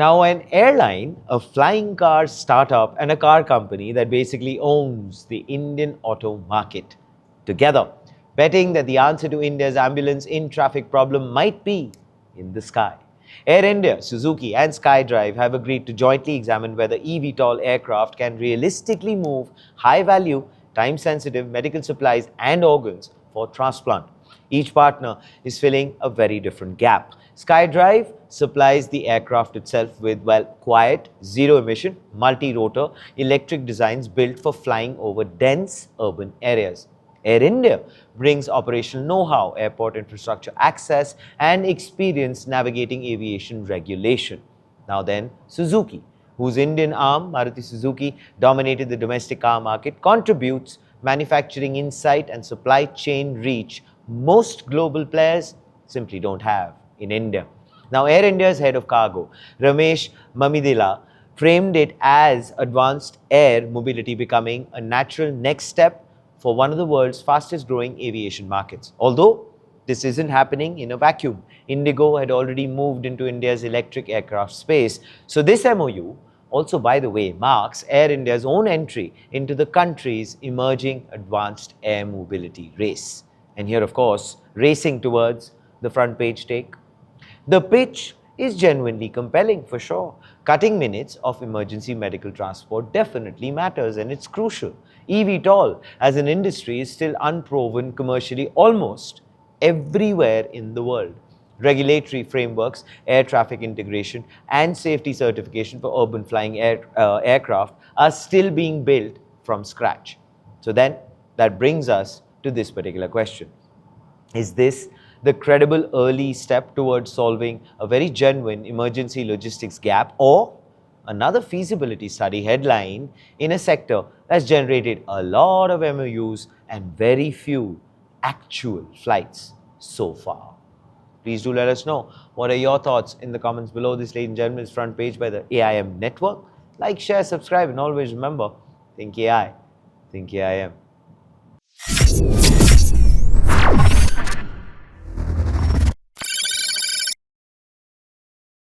Now, an airline, a flying car startup, and a car company that basically owns the Indian auto market together, betting that the answer to India's ambulance in traffic problem might be in the sky. Air India, Suzuki, and SkyDrive have agreed to jointly examine whether eVTOL aircraft can realistically move high value, time sensitive medical supplies and organs for transplant. Each partner is filling a very different gap. SkyDrive supplies the aircraft itself with, well, quiet, zero-emission, multi-rotor electric designs built for flying over dense urban areas. Air India brings operational know-how, airport infrastructure access, and experience navigating aviation regulation. Now then, Suzuki, whose Indian arm, Maruti Suzuki, dominated the domestic car market, contributes manufacturing insight and supply chain reach most global players simply don't have in India. Now, Air India's head of cargo, Ramesh Mamidila, framed it as advanced air mobility becoming a natural next step for one of the world's fastest growing aviation markets. Although this isn't happening in a vacuum. IndiGo had already moved into India's electric aircraft space. So this MOU also, by the way, marks Air India's own entry into the country's emerging advanced air mobility race. And here, of course, racing towards the front page take. The pitch is genuinely compelling for sure. Cutting minutes of emergency medical transport definitely matters, and it's crucial. eVTOL as an industry is still unproven commercially almost everywhere in the world. Regulatory frameworks, air traffic integration, and safety certification for urban flying aircraft are still being built from scratch. So then that brings us to this particular question. Is this the credible early step towards solving a very genuine emergency logistics gap, or another feasibility study headline in a sector that's generated a lot of MOUs and very few actual flights so far? Please do let us know. What are your thoughts in the comments below? This, ladies and gentlemen, is Front Page by the AIM Network. Like, share, subscribe, and always remember, think AI, think AIM.